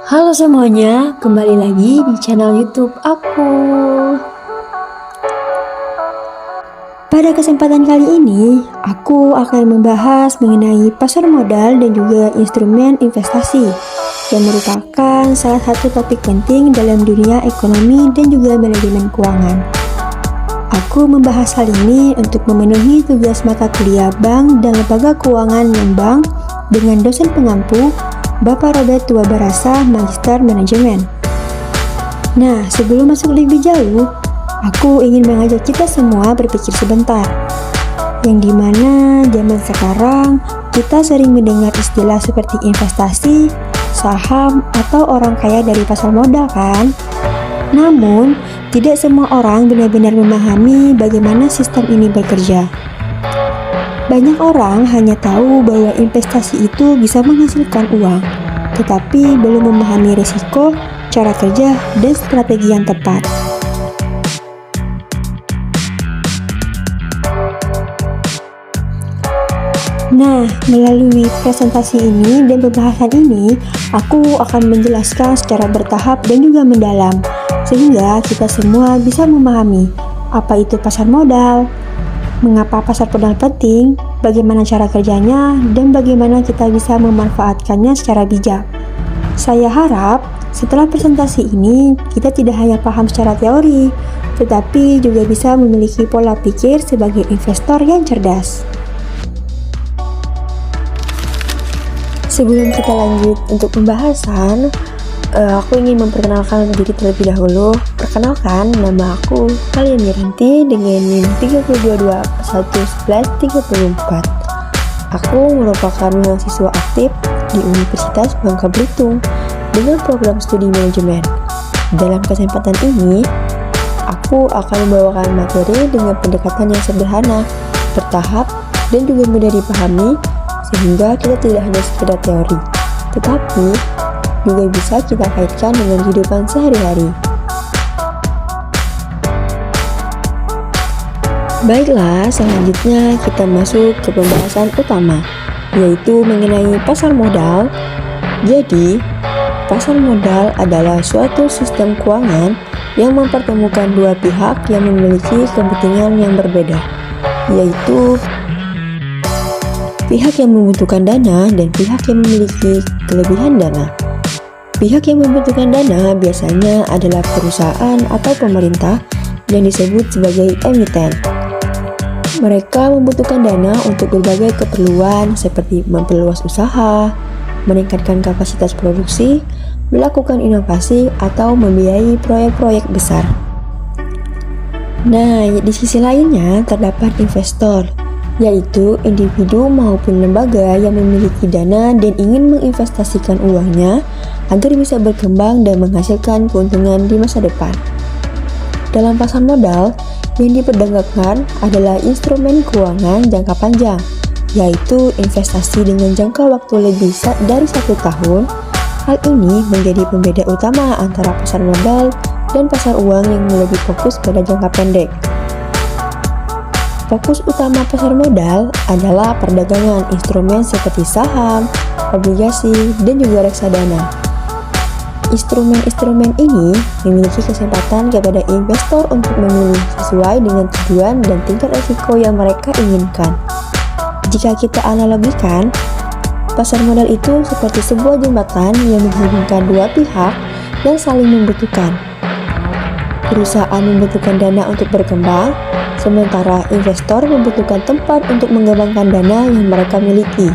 Halo semuanya, kembali lagi di channel YouTube aku. Pada kesempatan kali ini, aku akan membahas mengenai pasar modal dan juga instrumen investasi yang merupakan salah satu topik penting dalam dunia ekonomi dan juga manajemen keuangan. Aku membahas hal ini untuk memenuhi tugas mata kuliah Bank dan Lembaga Keuangan yang Bank dengan dosen pengampu Bapak Robert Tuabarasa, Magister Manajemen. Nah, sebelum masuk lebih jauh, aku ingin mengajak kita semua berpikir sebentar. Yang dimana zaman sekarang kita sering mendengar istilah seperti investasi, saham, atau orang kaya dari pasar modal kan? Namun, tidak semua orang benar-benar memahami bagaimana sistem ini bekerja. Banyak orang hanya tahu bahwa investasi itu bisa menghasilkan uang, tetapi belum memahami risiko, cara kerja, dan strategi yang tepat. Nah, melalui presentasi ini dan pembahasan ini, aku akan menjelaskan secara bertahap dan juga mendalam, sehingga kita semua bisa memahami apa itu pasar modal, mengapa pasar modal penting, bagaimana cara kerjanya, dan bagaimana kita bisa memanfaatkannya secara bijak. Saya harap setelah presentasi ini, kita tidak hanya paham secara teori, tetapi juga bisa memiliki pola pikir sebagai investor yang cerdas. Sebelum kita lanjut untuk pembahasan, aku ingin memperkenalkan diri terlebih dahulu. Perkenalkan, nama aku Kalian Miranti dengan NIM 3221134. Aku merupakan mahasiswa aktif di Universitas Bangka Belitung dengan program studi manajemen. Dalam kesempatan ini, aku akan membawakan materi dengan pendekatan yang sederhana, bertahap, dan juga mudah dipahami, sehingga kita tidak hanya sekedar teori, tetapi juga bisa kita kaitkan dengan kehidupan sehari-hari. Baiklah, selanjutnya kita masuk ke pembahasan utama, yaitu mengenai pasar modal. Jadi, pasar modal adalah suatu sistem keuangan yang mempertemukan dua pihak yang memiliki kepentingan yang berbeda, yaitu pihak yang membutuhkan dana dan pihak yang memiliki kelebihan dana. Pihak yang membutuhkan dana biasanya adalah perusahaan atau pemerintah yang disebut sebagai emiten. Mereka membutuhkan dana untuk berbagai keperluan seperti memperluas usaha, meningkatkan kapasitas produksi, melakukan inovasi, atau membiayai proyek-proyek besar. Nah, di sisi lainnya terdapat investor, yaitu individu maupun lembaga yang memiliki dana dan ingin menginvestasikan uangnya agar bisa berkembang dan menghasilkan keuntungan di masa depan. Dalam pasar modal, yang diperdagangkan adalah instrumen keuangan jangka panjang, yaitu investasi dengan jangka waktu lebih dari 1 tahun. Hal ini menjadi pembeda utama antara pasar modal dan pasar uang yang lebih fokus pada jangka pendek. Fokus utama pasar modal adalah perdagangan instrumen seperti saham, obligasi, dan juga reksadana. Instrumen-instrumen ini memiliki kesempatan kepada investor untuk memilih sesuai dengan tujuan dan tingkat risiko yang mereka inginkan. Jika kita analogikan, pasar modal itu seperti sebuah jembatan yang menghubungkan dua pihak yang saling membutuhkan. Perusahaan membutuhkan dana untuk berkembang, sementara investor membutuhkan tempat untuk mengembangkan dana yang mereka miliki.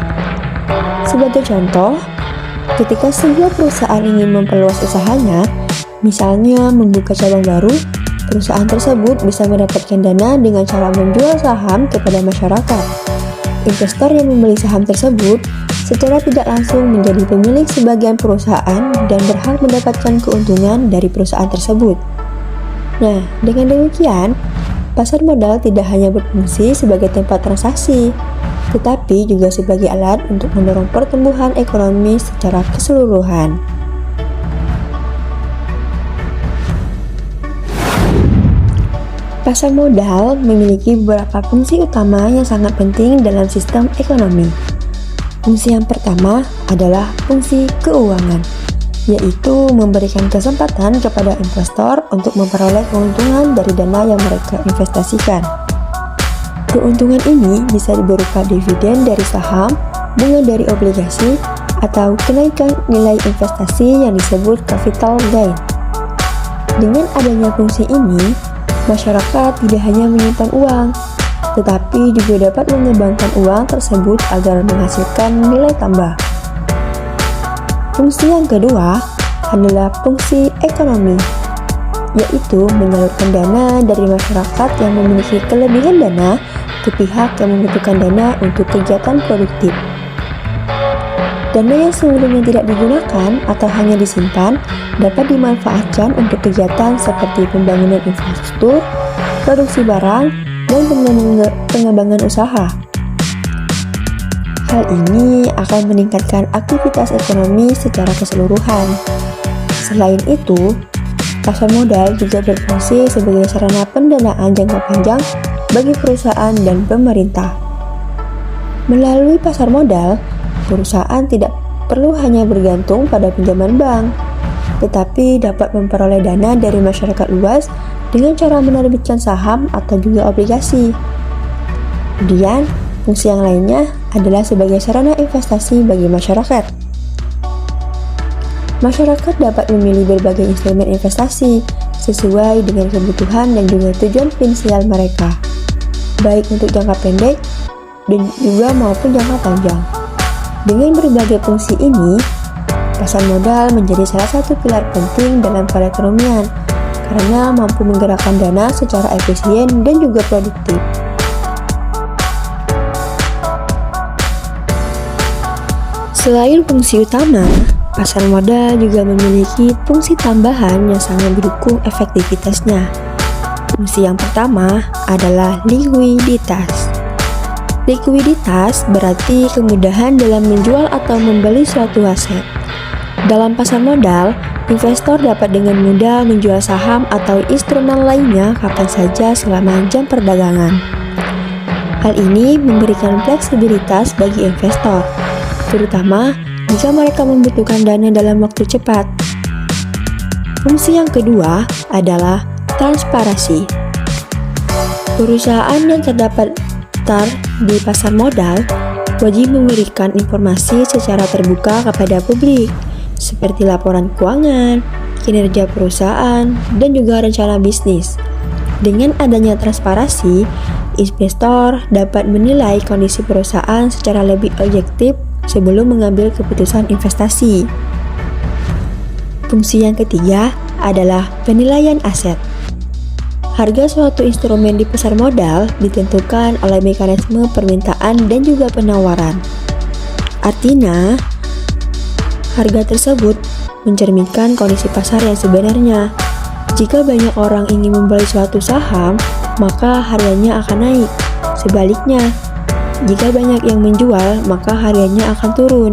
Sebagai contoh, ketika sebuah perusahaan ingin memperluas usahanya, misalnya membuka cabang baru, perusahaan tersebut bisa mendapatkan dana dengan cara menjual saham kepada masyarakat. Investor yang membeli saham tersebut secara tidak langsung menjadi pemilik sebagian perusahaan dan berhak mendapatkan keuntungan dari perusahaan tersebut. Nah, dengan demikian, pasar modal tidak hanya berfungsi sebagai tempat transaksi, tetapi juga sebagai alat untuk mendorong pertumbuhan ekonomi secara keseluruhan. Pasar modal memiliki beberapa fungsi utama yang sangat penting dalam sistem ekonomi. Fungsi yang pertama adalah fungsi keuangan. yaitu memberikan kesempatan kepada investor untuk memperoleh keuntungan dari dana yang mereka investasikan. Keuntungan ini bisa berupa dividen dari saham, bunga dari obligasi, atau kenaikan nilai investasi yang disebut capital gain. Dengan adanya fungsi ini, masyarakat tidak hanya menyimpan uang, tetapi juga dapat mengembangkan uang tersebut agar menghasilkan nilai tambah. Fungsi yang kedua adalah fungsi ekonomi, yaitu menyalurkan dana dari masyarakat yang memiliki kelebihan dana ke pihak yang membutuhkan dana untuk kegiatan produktif. Dana yang sebelumnya tidak digunakan atau hanya disimpan dapat dimanfaatkan untuk kegiatan seperti pembangunan infrastruktur, produksi barang, dan pengembangan usaha. Hal ini akan meningkatkan aktivitas ekonomi secara keseluruhan. Selain itu, pasar modal juga berfungsi sebagai sarana pendanaan jangka panjang bagi perusahaan dan pemerintah. Melalui pasar modal, perusahaan tidak perlu hanya bergantung pada pinjaman bank, tetapi dapat memperoleh dana dari masyarakat luas dengan cara menerbitkan saham atau juga obligasi. Kemudian, fungsi yang lainnya adalah sebagai sarana investasi bagi masyarakat. Masyarakat dapat memilih berbagai instrumen investasi sesuai dengan kebutuhan dan juga tujuan finansial mereka, baik untuk jangka pendek dan juga maupun jangka panjang. Dengan berbagai fungsi ini, pasar modal menjadi salah satu pilar penting dalam perekonomian karena mampu menggerakkan dana secara efisien dan juga produktif. Selain fungsi utama, pasar modal juga memiliki fungsi tambahan yang sangat mendukung efektivitasnya. Fungsi yang pertama adalah likuiditas. Likuiditas berarti kemudahan dalam menjual atau membeli suatu aset. Dalam pasar modal, investor dapat dengan mudah menjual saham atau instrumen lainnya kapan saja selama jam perdagangan. Hal ini memberikan fleksibilitas bagi investor, terutama jika mereka membutuhkan dana dalam waktu cepat. Fungsi yang kedua adalah transparansi. Perusahaan yang terdaftar di pasar modal wajib memberikan informasi secara terbuka kepada publik, seperti laporan keuangan, kinerja perusahaan, dan juga rencana bisnis. Dengan adanya transparansi, investor dapat menilai kondisi perusahaan secara lebih objektif sebelum mengambil keputusan investasi. Fungsi yang ketiga adalah penilaian aset. Harga suatu instrumen di pasar modal ditentukan oleh mekanisme permintaan dan juga penawaran. Artinya, harga tersebut mencerminkan kondisi pasar yang sebenarnya. Jika banyak orang ingin membeli suatu saham, maka harganya akan naik. Sebaliknya, jika banyak yang menjual, maka harganya akan turun.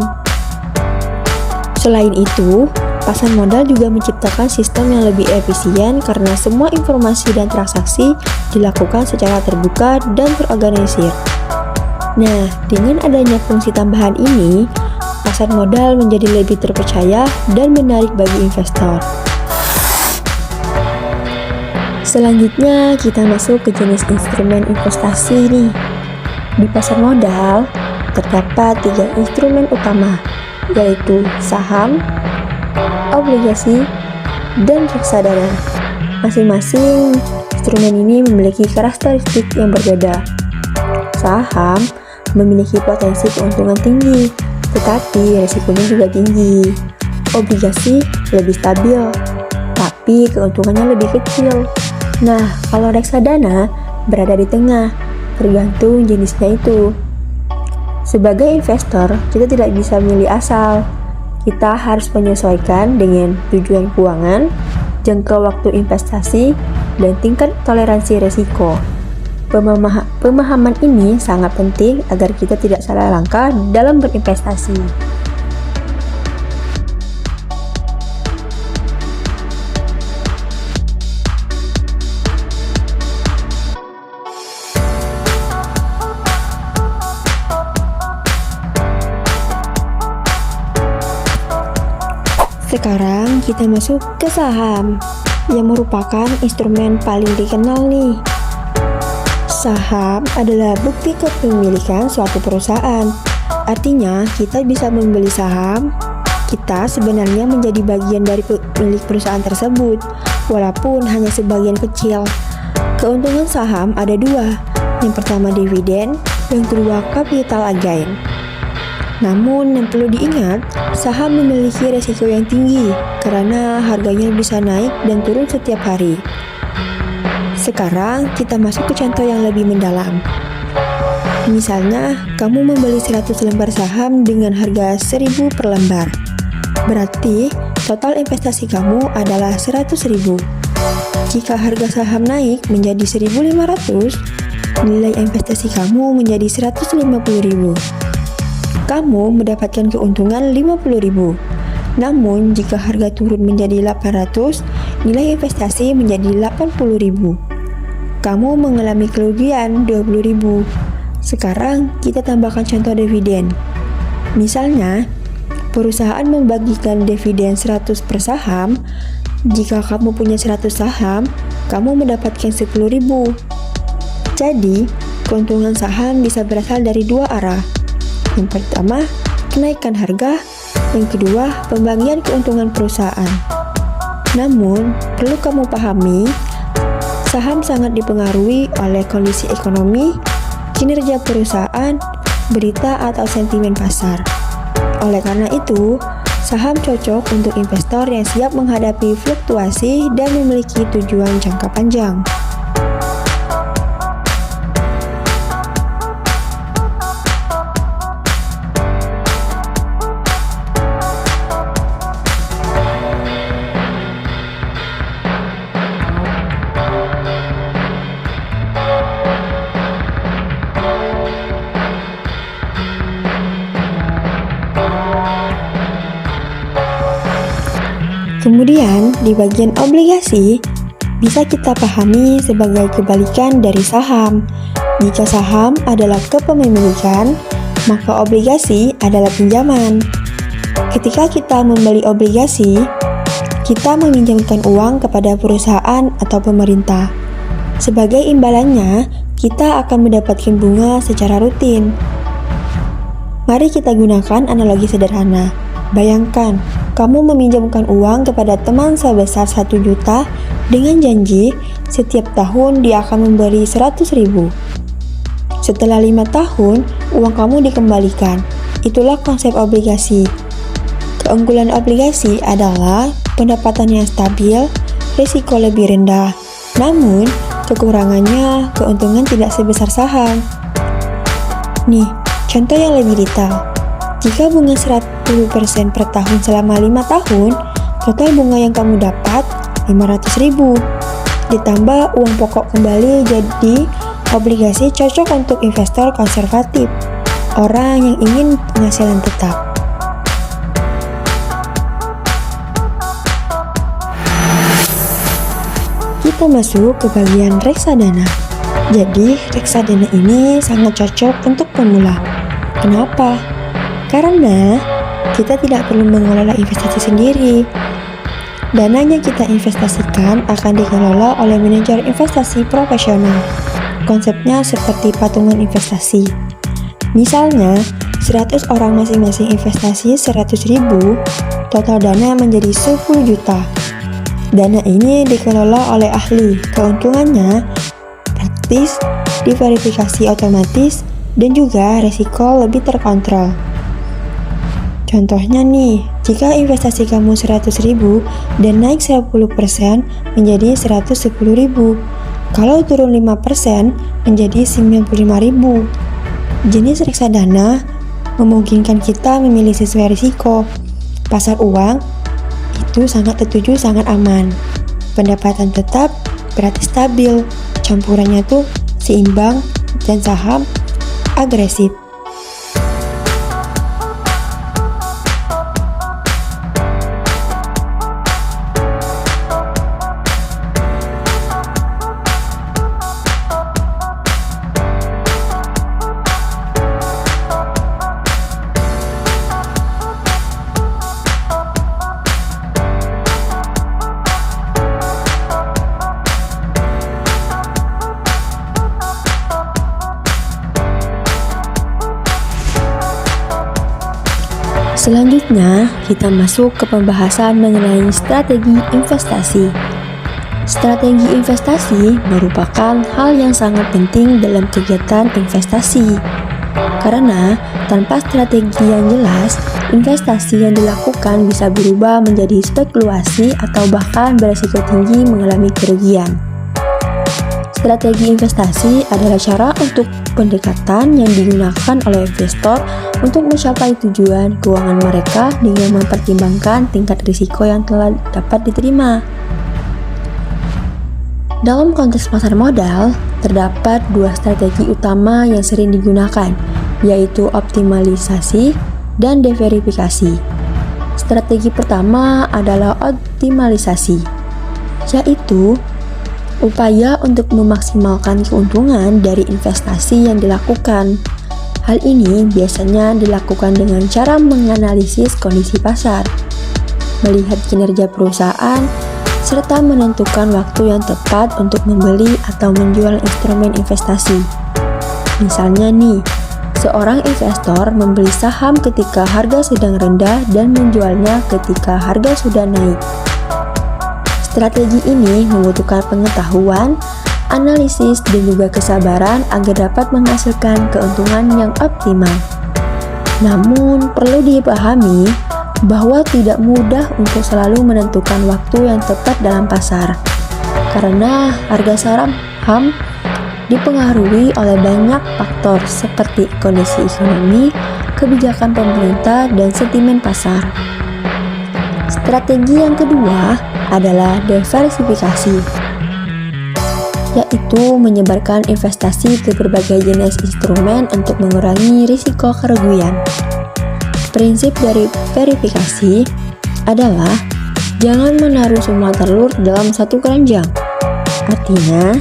Selain itu, pasar modal juga menciptakan sistem yang lebih efisien karena semua informasi dan transaksi dilakukan secara terbuka dan terorganisir. Nah, dengan adanya fungsi tambahan ini, pasar modal menjadi lebih terpercaya dan menarik bagi investor. Selanjutnya, kita masuk ke jenis instrumen investasi nih. Di pasar modal, terdapat 3 instrumen utama, yaitu saham, obligasi, dan reksadana. Masing-masing instrumen ini memiliki karakteristik yang berbeda. Saham memiliki potensi keuntungan tinggi, tetapi risikonya juga tinggi. Obligasi lebih stabil, tapi keuntungannya lebih kecil. Nah, kalau reksadana berada di tengah, tergantung jenisnya itu. Sebagai investor, kita tidak bisa memilih asal. Kita harus menyesuaikan dengan tujuan keuangan, jangka waktu investasi, dan tingkat toleransi risiko. Pemahaman ini sangat penting agar kita tidak salah langkah dalam berinvestasi. Sekarang kita masuk ke saham, yang merupakan instrumen paling dikenal nih. Saham adalah bukti kepemilikan suatu perusahaan. Artinya, kita bisa membeli saham, kita sebenarnya menjadi bagian dari pemilik perusahaan tersebut, walaupun hanya sebagian kecil. Keuntungan saham ada dua, yang pertama dividen, yang kedua capital gain. Namun yang perlu diingat, saham memiliki resiko yang tinggi karena harganya bisa naik dan turun setiap hari. Sekarang kita masuk ke contoh yang lebih mendalam. Misalnya, kamu membeli 100 lembar saham dengan harga 1.000 per lembar. Berarti, total investasi kamu adalah 100.000. Jika harga saham naik menjadi 1.500, nilai investasi kamu menjadi 150.000. Kamu mendapatkan keuntungan 50.000. Namun, jika harga turun menjadi 800, nilai investasi menjadi 80.000. Kamu mengalami kerugian 20.000. Sekarang kita tambahkan contoh dividen. Misalnya, perusahaan membagikan dividen 100 per saham. Jika kamu punya 100 saham, kamu mendapatkan 10.000. Jadi, keuntungan saham bisa berasal dari dua arah. Yang pertama, kenaikan harga. Yang kedua, pembagian keuntungan perusahaan. Namun, perlu kamu pahami, saham sangat dipengaruhi oleh kondisi ekonomi, kinerja perusahaan, berita atau sentimen pasar. Oleh karena itu, saham cocok untuk investor yang siap menghadapi fluktuasi dan memiliki tujuan jangka panjang. Kemudian, di bagian obligasi, bisa kita pahami sebagai kebalikan dari saham. Jika saham adalah kepemilikan, maka obligasi adalah pinjaman. Ketika kita membeli obligasi, kita meminjamkan uang kepada perusahaan atau pemerintah. Sebagai imbalannya, kita akan mendapatkan bunga secara rutin. Mari kita gunakan analogi sederhana. Bayangkan, kamu meminjamkan uang kepada teman sebesar 1 juta dengan janji setiap tahun dia akan memberi 100.000. Setelah 5 tahun, uang kamu dikembalikan. Itulah konsep obligasi. Keunggulan obligasi adalah pendapatan yang stabil, risiko lebih rendah. Namun, kekurangannya keuntungan tidak sebesar saham. Nih, contoh yang lebih detail. Jika bunga 10% per tahun selama 5 tahun, total bunga yang kamu dapat 500.000. Ditambah uang pokok kembali, jadi obligasi cocok untuk investor konservatif, orang yang ingin penghasilan tetap. Kita masuk ke bagian reksadana. Jadi, reksadana ini sangat cocok untuk pemula. Kenapa? Karena kita tidak perlu mengelola investasi sendiri. Dana yang kita investasikan akan dikelola oleh manajer investasi profesional. Konsepnya seperti patungan investasi. Misalnya, 100 orang masing-masing investasi 100.000, total dana menjadi 10 juta. Dana ini dikelola oleh ahli. Keuntungannya praktis, diverifikasi otomatis, dan juga resiko lebih terkontrol. Contohnya nih, jika investasi kamu 100.000 dan naik 10% menjadi 110.000. Kalau turun 5% menjadi 95.000. Jenis reksadana memungkinkan kita memilih sesuai risiko. Pasar uang itu sangat tertuju, sangat aman. Pendapatan tetap berarti stabil. Campurannya tuh seimbang dan saham agresif. Selanjutnya, kita masuk ke pembahasan mengenai strategi investasi. Strategi investasi merupakan hal yang sangat penting dalam kegiatan investasi. Karena tanpa strategi yang jelas, investasi yang dilakukan bisa berubah menjadi spekulasi atau bahkan berisiko tinggi mengalami kerugian. Strategi investasi adalah cara untuk pendekatan yang digunakan oleh investor untuk mencapai tujuan keuangan mereka dengan mempertimbangkan tingkat risiko yang telah dapat diterima. Dalam konteks pasar modal, terdapat dua strategi utama yang sering digunakan, yaitu optimalisasi dan deverifikasi. Strategi pertama adalah optimalisasi, yaitu upaya untuk memaksimalkan keuntungan dari investasi yang dilakukan. Hal ini biasanya dilakukan dengan cara menganalisis kondisi pasar, melihat kinerja perusahaan, serta menentukan waktu yang tepat untuk membeli atau menjual instrumen investasi. Misalnya nih, seorang investor membeli saham ketika harga sedang rendah dan menjualnya ketika harga sudah naik. Strategi ini membutuhkan pengetahuan, analisis, dan juga kesabaran agar dapat menghasilkan keuntungan yang optimal. Namun, perlu dipahami bahwa tidak mudah untuk selalu menentukan waktu yang tepat dalam pasar, karena harga saham dipengaruhi oleh banyak faktor seperti kondisi ekonomi, kebijakan pemerintah, dan sentimen pasar. Strategi yang kedua adalah diversifikasi, yaitu menyebarkan investasi ke berbagai jenis instrumen untuk mengurangi risiko kerugian. Prinsip dari verifikasi adalah jangan menaruh semua telur dalam satu keranjang. Artinya,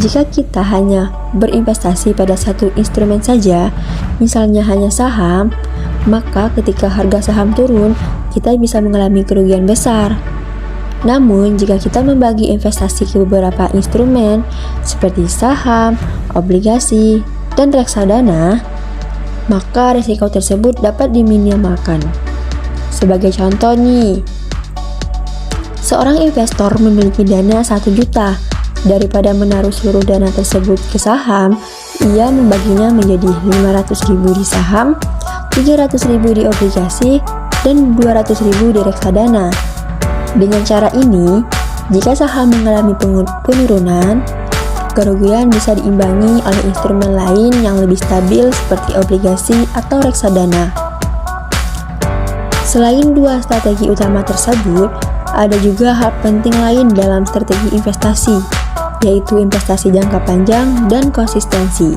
jika kita hanya berinvestasi pada satu instrumen saja, misalnya hanya saham, maka ketika harga saham turun, kita bisa mengalami kerugian besar. Namun, jika kita membagi investasi ke beberapa instrumen seperti saham, obligasi, dan reksadana, maka risiko tersebut dapat diminimalkan. Sebagai contoh nih, seorang investor memiliki dana 1 juta. Daripada menaruh seluruh dana tersebut ke saham, ia membaginya menjadi 500.000 di saham, 300.000 di obligasi, dan 200.000 di reksadana. Dengan cara ini, jika saham mengalami penurunan, kerugian bisa diimbangi oleh instrumen lain yang lebih stabil seperti obligasi atau reksadana. Selain dua strategi utama tersebut, ada juga hal penting lain dalam strategi investasi, yaitu investasi jangka panjang dan konsistensi.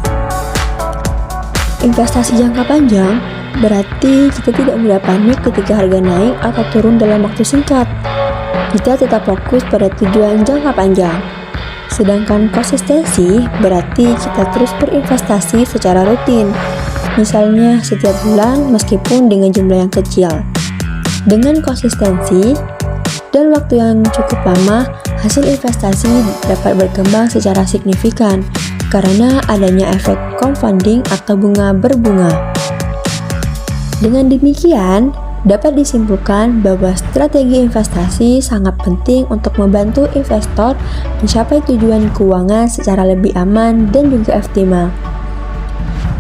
Investasi jangka panjang berarti kita tidak mudah panik ketika harga naik atau turun dalam waktu singkat. Kita tetap fokus pada tujuan jangka panjang. Sedangkan konsistensi berarti kita terus berinvestasi secara rutin, misalnya setiap bulan meskipun dengan jumlah yang kecil. Dengan konsistensi dan waktu yang cukup lama, hasil investasi dapat berkembang secara signifikan karena adanya efek compounding atau bunga berbunga. Dengan demikian, dapat disimpulkan bahwa strategi investasi sangat penting untuk membantu investor mencapai tujuan keuangan secara lebih aman dan juga optimal.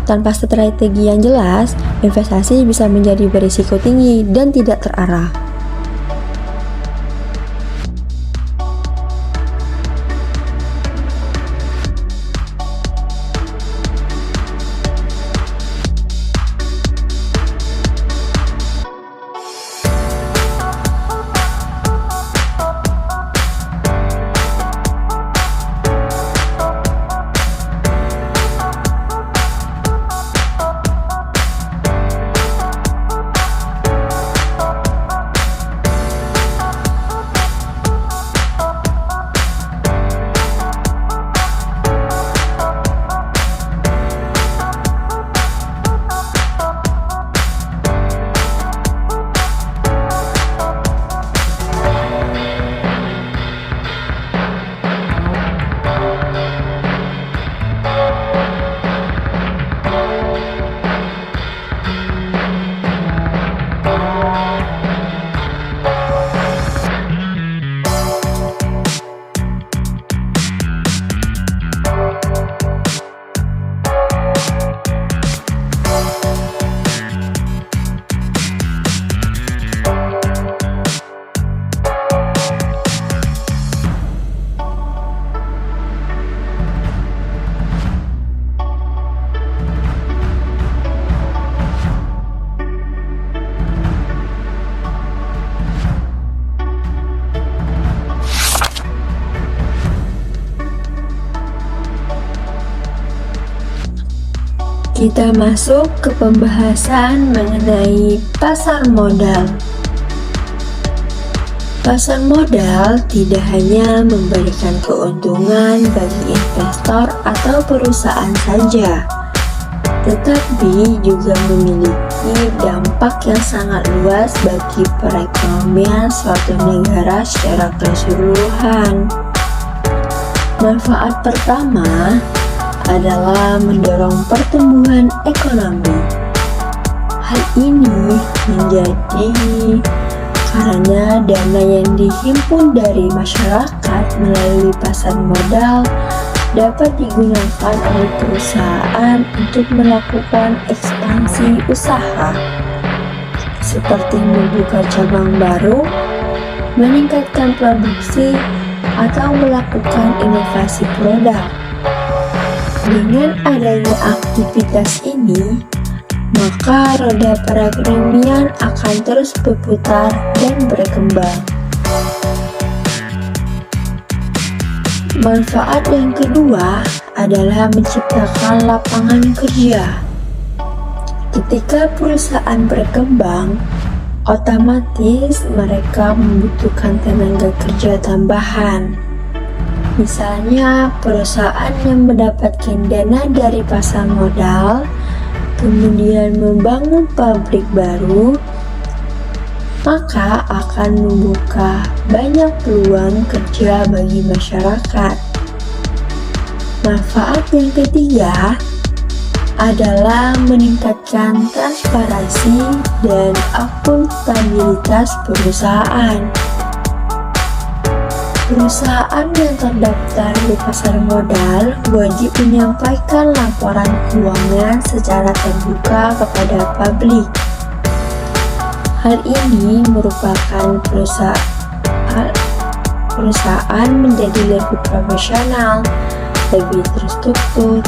Tanpa strategi yang jelas, investasi bisa menjadi berisiko tinggi dan tidak terarah. Kita masuk ke pembahasan mengenai pasar modal. Pasar modal tidak hanya memberikan keuntungan bagi investor atau perusahaan saja, tetapi juga memiliki dampak yang sangat luas bagi perekonomian suatu negara secara keseluruhan. Manfaat pertama adalah mendorong pertumbuhan ekonomi. Hal ini menjadi karena dana yang dihimpun dari masyarakat melalui pasar modal dapat digunakan oleh perusahaan untuk melakukan ekspansi usaha, seperti membuka cabang baru, meningkatkan produksi, atau melakukan inovasi produk. Dengan adanya aktivitas ini, maka roda perekonomian akan terus berputar dan berkembang. Manfaat yang kedua adalah menciptakan lapangan kerja. Ketika perusahaan berkembang, otomatis mereka membutuhkan tenaga kerja tambahan. Misalnya, perusahaan yang mendapatkan dana dari pasar modal, kemudian membangun pabrik baru, maka akan membuka banyak peluang kerja bagi masyarakat. Manfaat yang ketiga adalah meningkatkan transparansi dan akuntabilitas perusahaan. Perusahaan yang terdaftar di pasar modal wajib menyampaikan laporan keuangan secara terbuka kepada publik. Hal ini merupakan perusahaan menjadi lebih profesional, lebih terstruktur,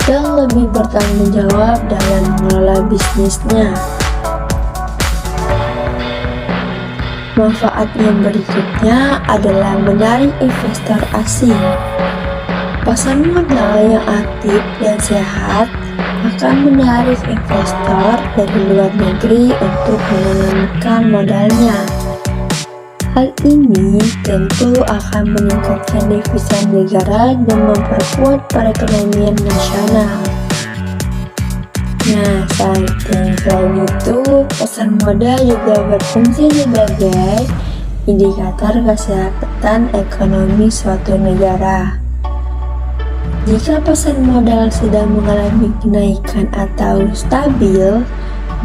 dan lebih bertanggung jawab dalam mengelola bisnisnya. Manfaat yang berikutnya adalah menarik investor asing. Pasar modal yang aktif dan sehat akan menarik investor dari luar negeri untuk menanamkan modalnya. Hal ini tentu akan meningkatkan devisa negara dan memperkuat perekonomian nasional. Nah, selain itu, pasar modal juga berfungsi sebagai indikator kesehatan ekonomi suatu negara. Jika pasar modal sedang mengalami kenaikan atau stabil,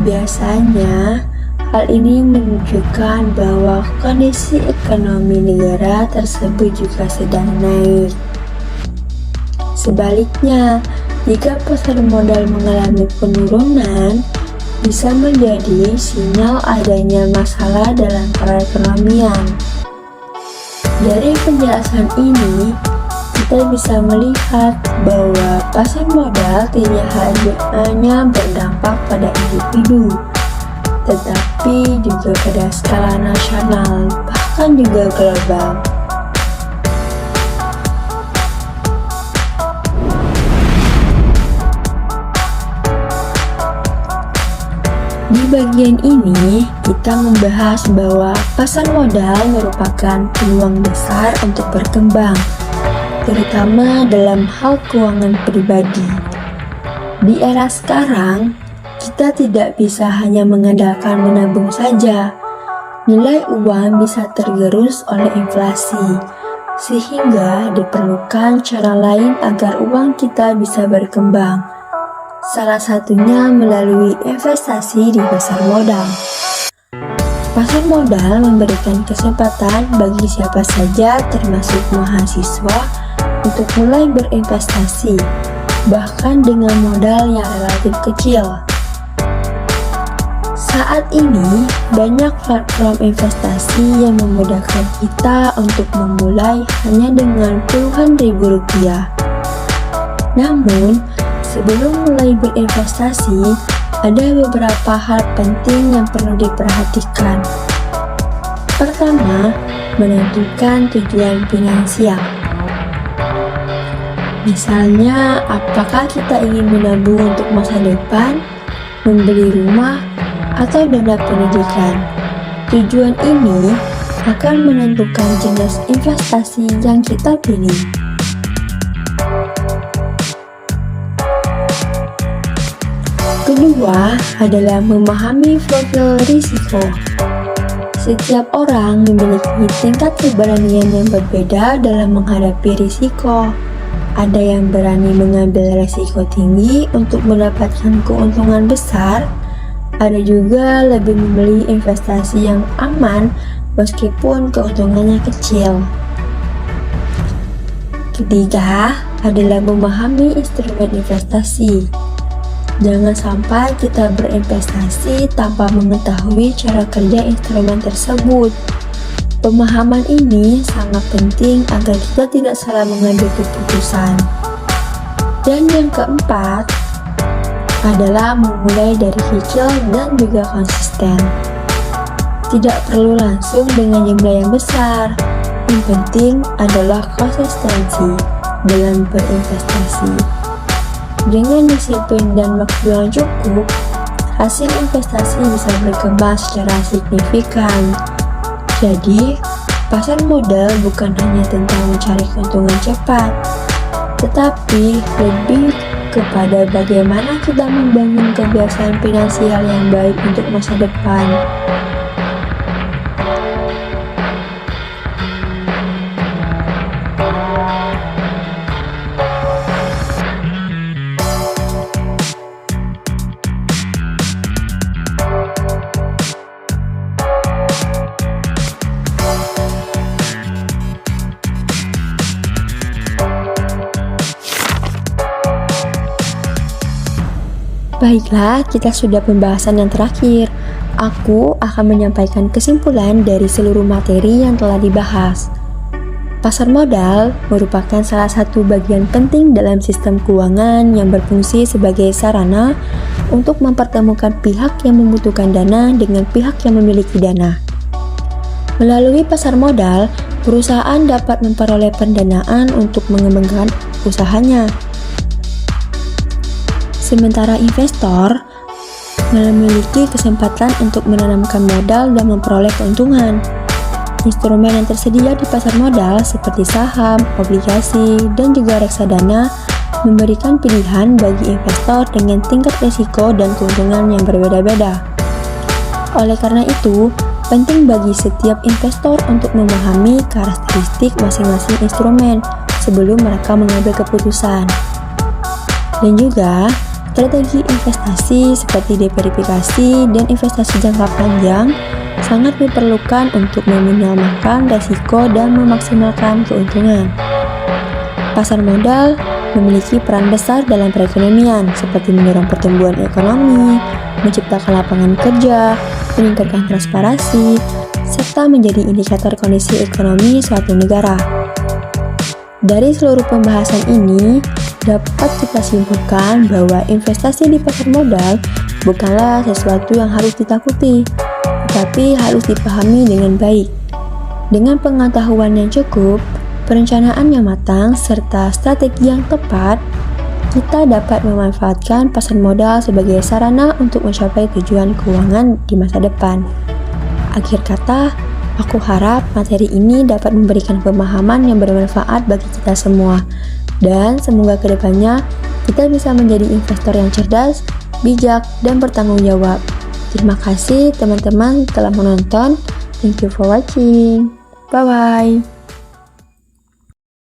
biasanya hal ini menunjukkan bahwa kondisi ekonomi negara tersebut juga sedang naik. Sebaliknya, jika pasar modal mengalami penurunan, bisa menjadi sinyal adanya masalah dalam perekonomian. Dari penjelasan ini, kita bisa melihat bahwa pasar modal tidak hanya berdampak pada individu, tetapi juga pada skala nasional, bahkan juga global. Di bagian ini, kita membahas bahwa pasar modal merupakan peluang besar untuk berkembang, terutama dalam hal keuangan pribadi. Di era sekarang, kita tidak bisa hanya mengandalkan menabung saja. Nilai uang bisa tergerus oleh inflasi, sehingga diperlukan cara lain agar uang kita bisa berkembang. Salah satunya melalui investasi di pasar modal. Pasar modal memberikan kesempatan bagi siapa saja, termasuk mahasiswa, untuk mulai berinvestasi, bahkan dengan modal yang relatif kecil. Saat ini, banyak platform investasi yang memudahkan kita untuk memulai hanya dengan puluhan ribu rupiah. Namun, sebelum mulai berinvestasi, ada beberapa hal penting yang perlu diperhatikan. Pertama, menentukan tujuan finansial. Misalnya, apakah kita ingin menabung untuk masa depan, membeli rumah, atau dana pendidikan? Tujuan ini akan menentukan jenis investasi yang kita pilih. Kedua adalah memahami profil risiko. Setiap orang memiliki tingkat keberanian yang berbeda dalam menghadapi risiko. Ada yang berani mengambil risiko tinggi untuk mendapatkan keuntungan besar, ada juga lebih memilih investasi yang aman meskipun keuntungannya kecil. Ketiga adalah memahami instrumen investasi. Jangan sampai kita berinvestasi tanpa mengetahui cara kerja instrumen tersebut. Pemahaman ini sangat penting agar kita tidak salah mengambil keputusan. Dan yang keempat adalah memulai dari kecil dan juga konsisten. Tidak perlu langsung dengan jumlah yang besar. Yang penting adalah konsistensi dalam berinvestasi. Dengan disiplin dan waktu yang cukup, hasil investasi bisa berkembang secara signifikan. Jadi, pasar modal bukan hanya tentang mencari keuntungan cepat, tetapi lebih kepada bagaimana kita membangun kebiasaan finansial yang baik untuk masa depan. Baiklah, kita sudah pembahasan yang terakhir. Aku akan menyampaikan kesimpulan dari seluruh materi yang telah dibahas. Pasar modal merupakan salah satu bagian penting dalam sistem keuangan yang berfungsi sebagai sarana untuk mempertemukan pihak yang membutuhkan dana dengan pihak yang memiliki dana. Melalui pasar modal, perusahaan dapat memperoleh pendanaan untuk mengembangkan usahanya. Sementara investor memiliki kesempatan untuk menanamkan modal dan memperoleh keuntungan. Instrumen yang tersedia di pasar modal seperti saham, obligasi, dan juga reksadana memberikan pilihan bagi investor dengan tingkat risiko dan keuntungan yang berbeda-beda. Oleh karena itu, penting bagi setiap investor untuk memahami karakteristik masing-masing instrumen sebelum mereka mengambil keputusan. Dan juga, strategi investasi seperti diversifikasi dan investasi jangka panjang sangat diperlukan untuk meminimalkan risiko dan memaksimalkan keuntungan. Pasar modal memiliki peran besar dalam perekonomian seperti mendorong pertumbuhan ekonomi, menciptakan lapangan kerja, meningkatkan transparansi, serta menjadi indikator kondisi ekonomi suatu negara. Dari seluruh pembahasan ini, dapat kita simpulkan bahwa investasi di pasar modal bukanlah sesuatu yang harus ditakuti, tetapi harus dipahami dengan baik. Dengan pengetahuan yang cukup, perencanaan yang matang, serta strategi yang tepat, kita dapat memanfaatkan pasar modal sebagai sarana untuk mencapai tujuan keuangan di masa depan. Akhir kata, aku harap materi ini dapat memberikan pemahaman yang bermanfaat bagi kita semua. Dan semoga kedepannya kita bisa menjadi investor yang cerdas, bijak, dan bertanggung jawab. Terima kasih teman-teman telah menonton. Thank you for watching. Bye-bye.